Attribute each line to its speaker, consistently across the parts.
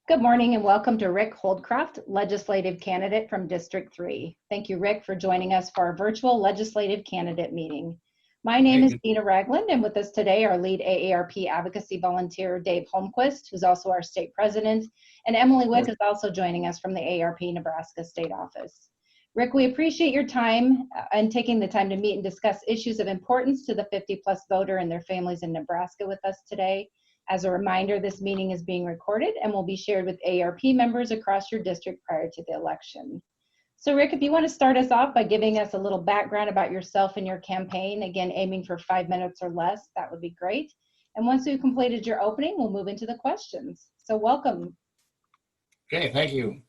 Speaker 1: Good morning and welcome to Rick Holdcroft, legislative candidate from District 3. Thank you, Rick, for joining us for our virtual legislative candidate meeting. My name is Dina Ragland, and with us today are lead AARP advocacy volunteer Dave Holmquist, who's also our state president, and Emily Wick is also joining us from the AARP Nebraska state office. Rick, we appreciate your time and taking the time to meet and discuss issues of importance to the 50-plus voter and their families in Nebraska with us today. As a reminder, this meeting is being recorded and will be shared with AARP members across your district prior to the election. So Rick, if you want to start us off by giving us a little background about yourself and your campaign, again, aiming for 5 minutes or less, that would be great. And once we've completed your opening, we'll move into the questions. So welcome.
Speaker 2: Okay, thank you.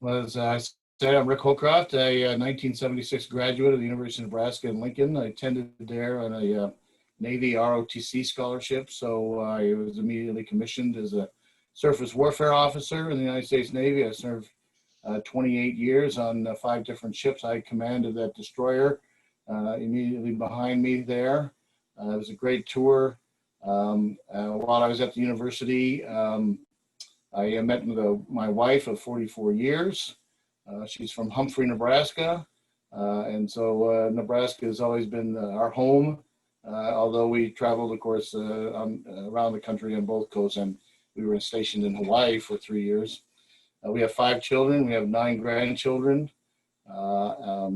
Speaker 2: Well, as I said, I'm Rick Holdcroft, a 1976 graduate of the University of Nebraska in Lincoln. I attended there on a Navy ROTC scholarship, so I was immediately commissioned as a surface warfare officer in the United States Navy. I served 28 years on 5 different ships. I commanded that destroyer immediately behind me there. It was a great tour. While I was at the university, I met my wife of 44 years. She's from Humphrey, Nebraska, and so Nebraska has always been our home. Although we traveled, of course, around the country on both coasts, and we were stationed in Hawaii for 3 years. We have 5 children. We have 9 grandchildren. I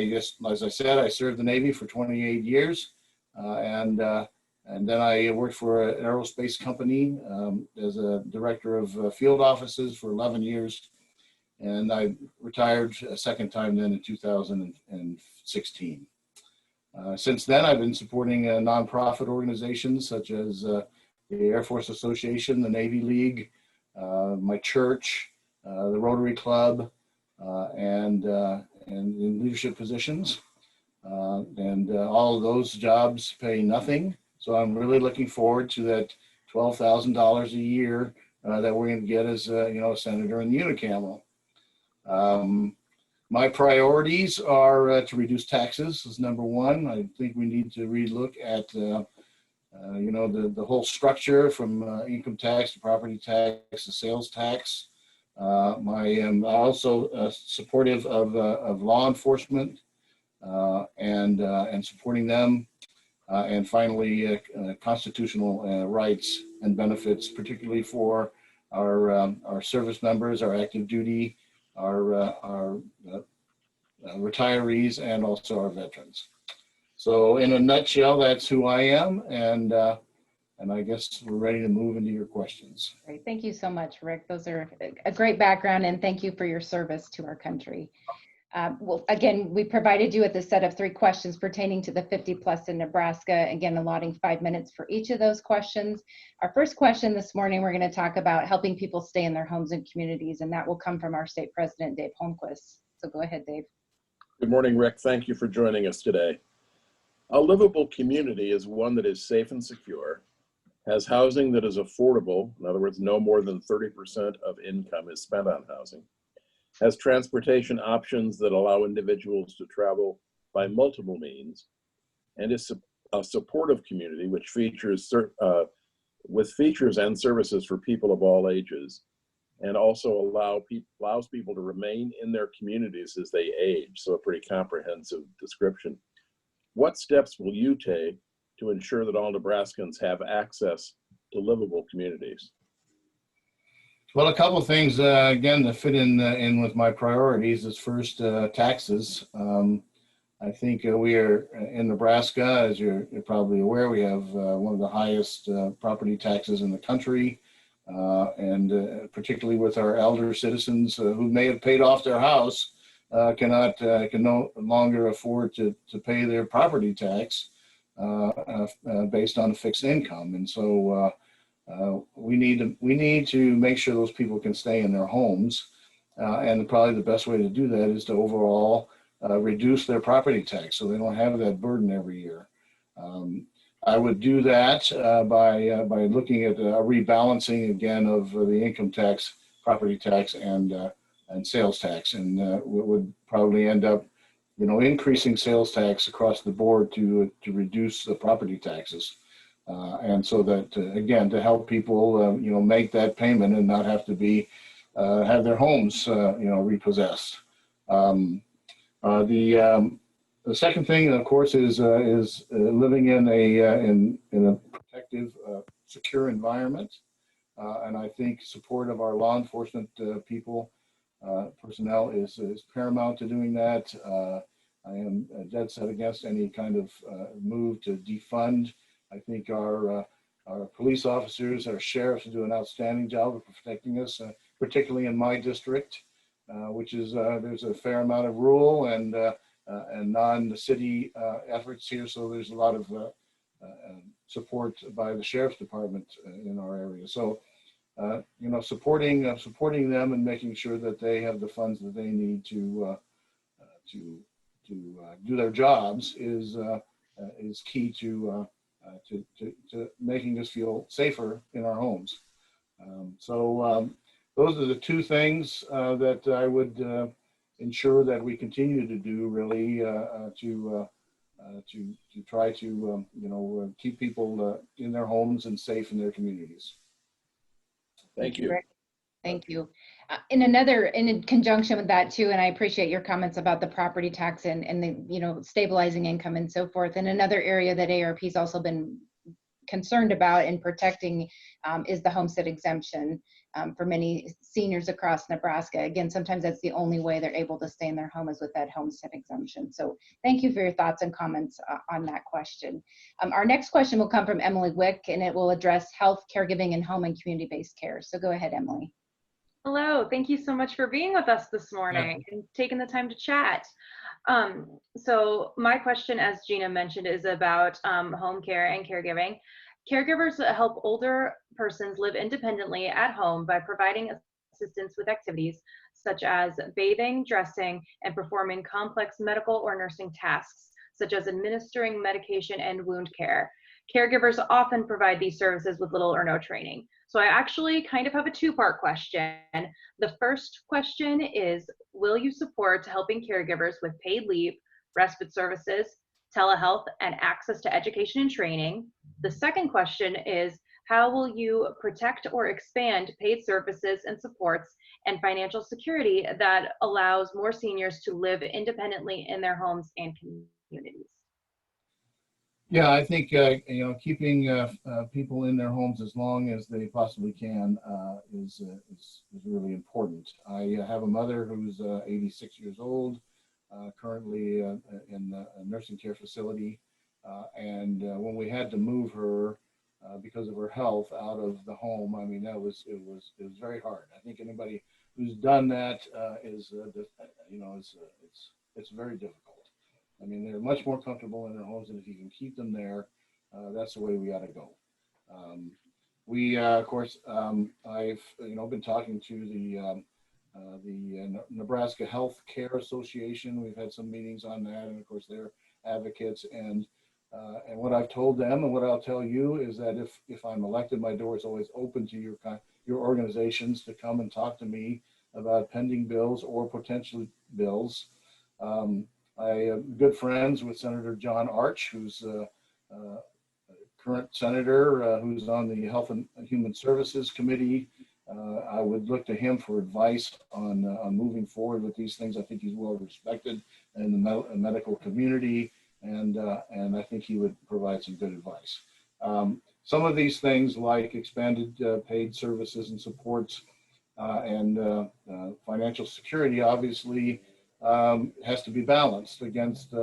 Speaker 2: guess, as I said, I served the Navy for 28 years, and then I worked for an aerospace company as a director of field offices for 11 years, and I retired a second time then in 2016. Since then, I've been supporting nonprofit organizations such as the Air Force Association, the Navy League, my church, the Rotary Club, and in leadership positions. All of those jobs pay nothing. So I'm really looking forward to that $12,000 a year that we're going to get as a senator in the unicameral. My priorities are to reduce taxes is number one. I think we need to relook at, the whole structure from income tax to property tax to sales tax. I am also supportive of law enforcement and supporting them. And finally, constitutional rights and benefits, particularly for our service members, our active duty, our retirees, and also our veterans. So in a nutshell, that's who I am, and I guess we're ready to move into your questions.
Speaker 1: Great. Thank you so much, Rick. Those are a great background, and thank you for your service to our country. Well, again, we provided you with a set of 3 questions pertaining to the 50-plus in Nebraska, again, allotting 5 minutes for each of those questions. Our first question this morning, we're going to talk about helping people stay in their homes and communities, and that will come from our state president, Dave Holmquist. So go ahead, Dave.
Speaker 3: Good morning, Rick. Thank you for joining us today. A livable community is one that is safe and secure, has housing that is affordable, in other words, no more than 30% of income is spent on housing, has transportation options that allow individuals to travel by multiple means, and is a supportive community which features with features and services for people of all ages, and also allows people to remain in their communities as they age. So a pretty comprehensive description. What steps will you take to ensure that all Nebraskans have access to livable communities?
Speaker 2: Well, a couple of things, again, that fit in with my priorities is first, taxes. I think we are in Nebraska, as you're probably aware, we have one of the highest property taxes in the country. And particularly with our elder citizens who may have paid off their house, can no longer afford to pay their property tax based on a fixed income. And so we need to make sure those people can stay in their homes. And probably the best way to do that is to overall reduce their property tax so they don't have that burden every year. I would do that by looking at a rebalancing again of the income tax, property tax, and sales tax, and we would probably end up, increasing sales tax across the board to reduce the property taxes. And so that, again, to help people, make that payment and not have to be, have their homes, repossessed. The second thing, of course, is living in a protective, secure environment. And I think support of our law enforcement personnel is paramount to doing that. I am dead set against any kind of move to defund. I think our police officers, our sheriffs do an outstanding job of protecting us, particularly in my district, which is there's a fair amount of rural and non-city efforts here. So there's a lot of support by the sheriff's department in our area. So, supporting them and making sure that they have the funds that they need to do their jobs is key to making us feel safer in our homes. Those are the two things that I would ensure that we continue to do, really, to try to keep people in their homes and safe in their communities.
Speaker 3: Thank you.
Speaker 1: Rick. Thank you. In conjunction with that too, and I appreciate your comments about the property tax and the stabilizing income and so forth. And another area that AARP has also been concerned about and protecting is the homestead exemption for many seniors across Nebraska. Again, sometimes that's the only way they're able to stay in their home is with that homestead exemption. So thank you for your thoughts and comments on that question. Our next question will come from Emily Wick, and it will address health, caregiving, and home and community-based care. So go ahead, Emily.
Speaker 4: Hello, thank you so much for being with us this morning and taking the time to chat. So my question, as Gina mentioned, is about home care and caregiving. Caregivers help older persons live independently at home by providing assistance with activities such as bathing, dressing, and performing complex medical or nursing tasks, such as administering medication and wound care. Caregivers often provide these services with little or no training. So I actually kind of have a two-part question. The first question is, will you support helping caregivers with paid leave, respite services, telehealth, and access to education and training? The second question is, how will you protect or expand paid services and supports and financial security that allows more seniors to live independently in their homes and communities?
Speaker 2: Yeah, I think keeping people in their homes as long as they possibly can is really important. I have a mother who's 86 years old, currently in a nursing care facility, and when we had to move her because of her health out of the home, I mean, it was very hard. I think anybody who's done that it's very difficult. I mean, they're much more comfortable in their homes, and if you can keep them there, that's the way we ought to go. Of course, I've been talking to the Nebraska Health Care Association. We've had some meetings on that, and of course, they're advocates. And what I've told them, and what I'll tell you, is that if I'm elected, my door is always open to your organizations to come and talk to me about pending bills or potential bills. I am good friends with Senator John Arch, who's a current senator who's on the Health and Human Services Committee. I would look to him for advice on moving forward with these things. I think he's well respected in the medical community, and I think he would provide some good advice. Some of these things, like expanded paid services and supports and financial security, obviously has to be balanced against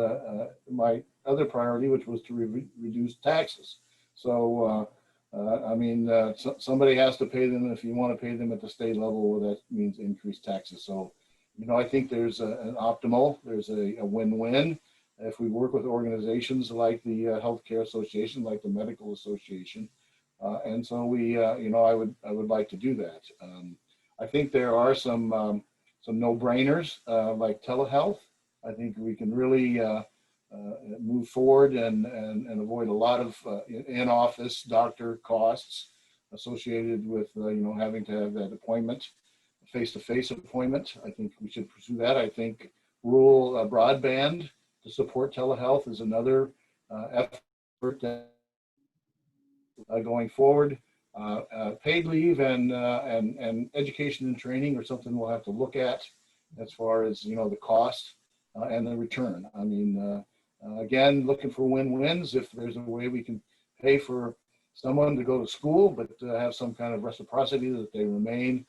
Speaker 2: my other priority, which was to reduce taxes. So, somebody has to pay them. If you want to pay them at the state level, well, that means increased taxes. So, I think there's an optimal, there's a win-win. If we work with organizations like the Healthcare Association, like the Medical Association, and so I would like to do that. I think there are some no-brainers like telehealth. I think we can really move forward and avoid a lot of in-office doctor costs associated with having to have that appointment, face-to-face appointment. I think we should pursue that. I think rural broadband to support telehealth is another effort that going forward. Paid leave and education and training are something we'll have to look at as far as, the cost and the return. I mean, again, looking for win-wins. If there's a way we can pay for someone to go to school, but have some kind of reciprocity that they remain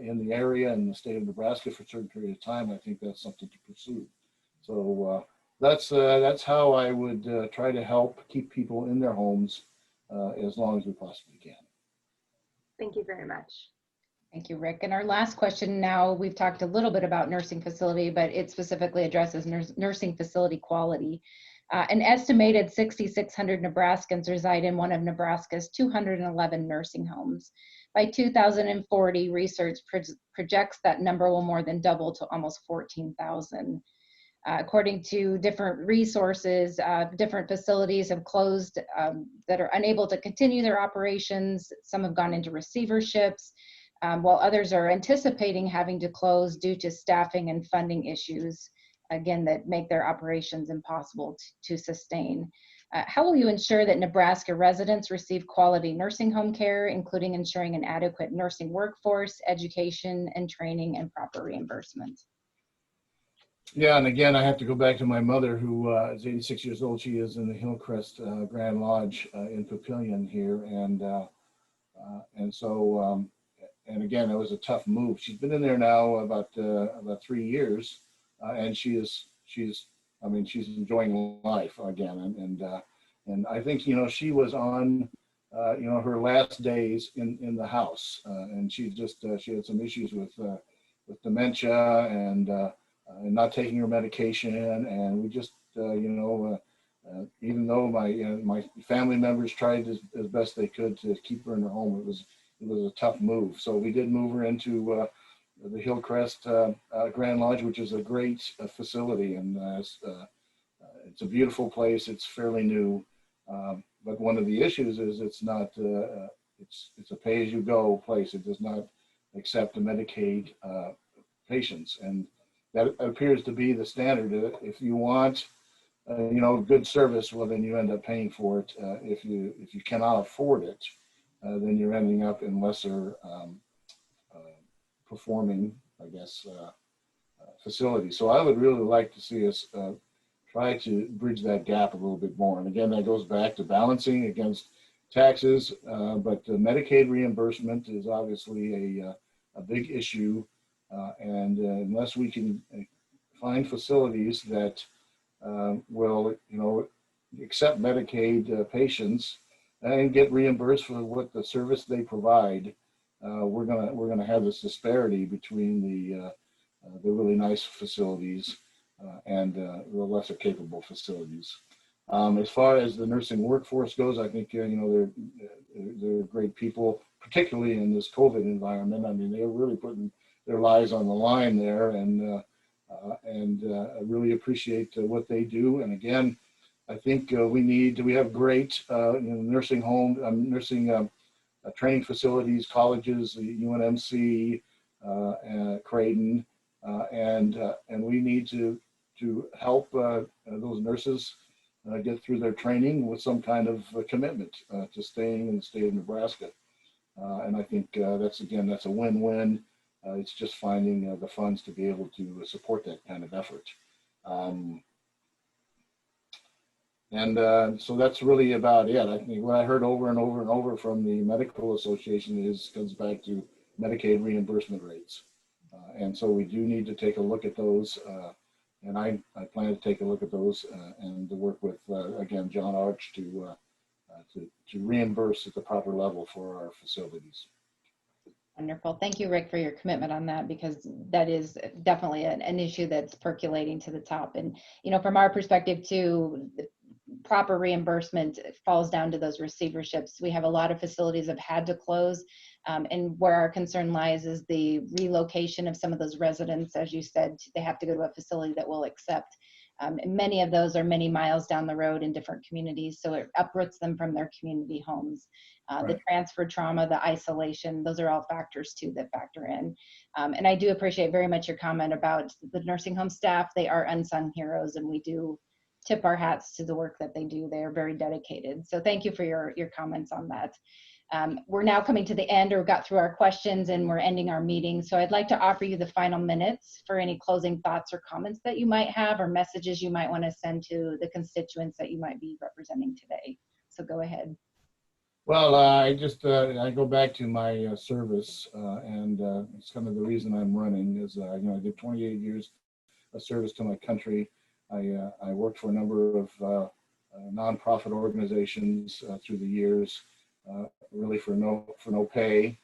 Speaker 2: in the area and the state of Nebraska for a certain period of time, I think that's something to pursue. So that's how I would try to help keep people in their homes as long as we possibly can.
Speaker 4: Thank you very much.
Speaker 1: Thank you, Rick. And our last question now, we've talked a little bit about nursing facility, but it specifically addresses nursing facility quality. An estimated 6,600 Nebraskans reside in one of Nebraska's 211 nursing homes. By 2040, research projects that number will more than double to almost 14,000. According to different resources, different facilities have closed that are unable to continue their operations. Some have gone into receiverships, while others are anticipating having to close due to staffing and funding issues, again, that make their operations impossible to sustain. How will you ensure that Nebraska residents receive quality nursing home care, including ensuring an adequate nursing workforce, education and training, and proper reimbursement?
Speaker 2: Yeah, and again, I have to go back to my mother, who is 86 years old. She is in the Hillcrest Grand Lodge in Papillion here, and so and again, it was a tough move. She's been in there now about 3 years, and she's enjoying life again, and I think she was on her last days in the house, and she had some issues with dementia and not taking her medication, and we just even though my family members tried as best they could to keep her in her home, it was a tough move. So we did move her into the Hillcrest Grand Lodge, which is a great facility, and it's a beautiful place. It's fairly new, but one of the issues is it's not it's a pay-as-you-go place. It does not accept Medicaid patients, and that appears to be the standard. If you want, good service, well, then you end up paying for it. If you cannot afford it, then you're ending up in lesser performing, I guess, facilities. So I would really like to see us try to bridge that gap a little bit more. And again, that goes back to balancing against taxes, but Medicaid reimbursement is obviously a big issue. And unless we can find facilities that will, accept Medicaid patients and get reimbursed for what the service they provide, we're gonna have this disparity between the really nice facilities and the lesser capable facilities. As far as the nursing workforce goes, I think they're great people, particularly in this COVID environment. I mean, they're really putting their lives on the line there, and I really appreciate what they do. And again, I think we have great nursing home, nursing training facilities, colleges, the UNMC, Creighton, and we need to help those nurses get through their training with some kind of commitment to staying in the state of Nebraska. And I think that's a win-win. It's just finding the funds to be able to support that kind of effort. So that's really about it. I think what I heard over and over and over from the Medical Association comes back to Medicaid reimbursement rates. And so we do need to take a look at those. And I plan to take a look at those and to work with, again, John Arch to reimburse at the proper level for our facilities.
Speaker 1: Wonderful. Thank you, Rick, for your commitment on that, because that is definitely an issue that's percolating to the top. And, from our perspective too, proper reimbursement falls down to those receiverships. We have a lot of facilities that have had to close, and where our concern lies is the relocation of some of those residents. As you said, they have to go to a facility that will accept. And many of those are many miles down the road in different communities, so it uproots them from their community homes. Right. The transfer trauma, the isolation, those are all factors too that factor in. And I do appreciate very much your comment about the nursing home staff. They are unsung heroes, and we do tip our hats to the work that they do. They are very dedicated. So thank you for your comments on that. We're now coming to the end, or got through our questions, and we're ending our meeting. So I'd like to offer you the final minutes for any closing thoughts or comments that you might have, or messages you might want to send to the constituents that you might be representing today. So go ahead.
Speaker 2: Well, I go back to my service, and it's kind of the reason I'm running is, I did 28 years of service to my country. I worked for a number of nonprofit organizations through the years, really for no pay.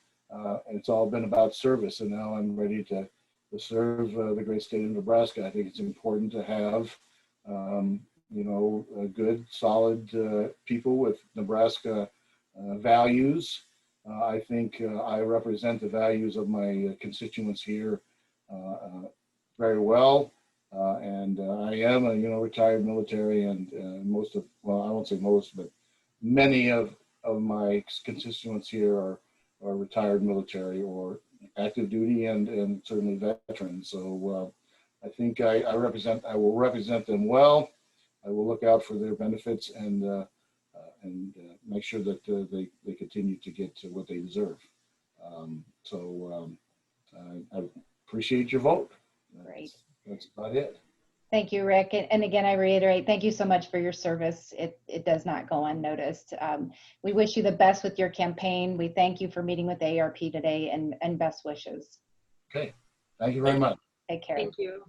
Speaker 2: It's all been about service, and now I'm ready to serve the great state of Nebraska. I think it's important to have, good, solid people with Nebraska values. I think I represent the values of my constituents here very well. And I am a retired military, and I won't say most, but many of my constituents here are retired military or active duty, and certainly veterans. So I think I will represent them well. I will look out for their benefits and make sure that they continue to get to what they deserve. I appreciate your vote.
Speaker 1: Great.
Speaker 2: That's about it.
Speaker 1: Thank you, Rick. And again, I reiterate, thank you so much for your service. It does not go unnoticed. We wish you the best with your campaign. We thank you for meeting with AARP today, and best wishes.
Speaker 2: Okay. Thank you very much.
Speaker 1: Take care.
Speaker 4: Thank you.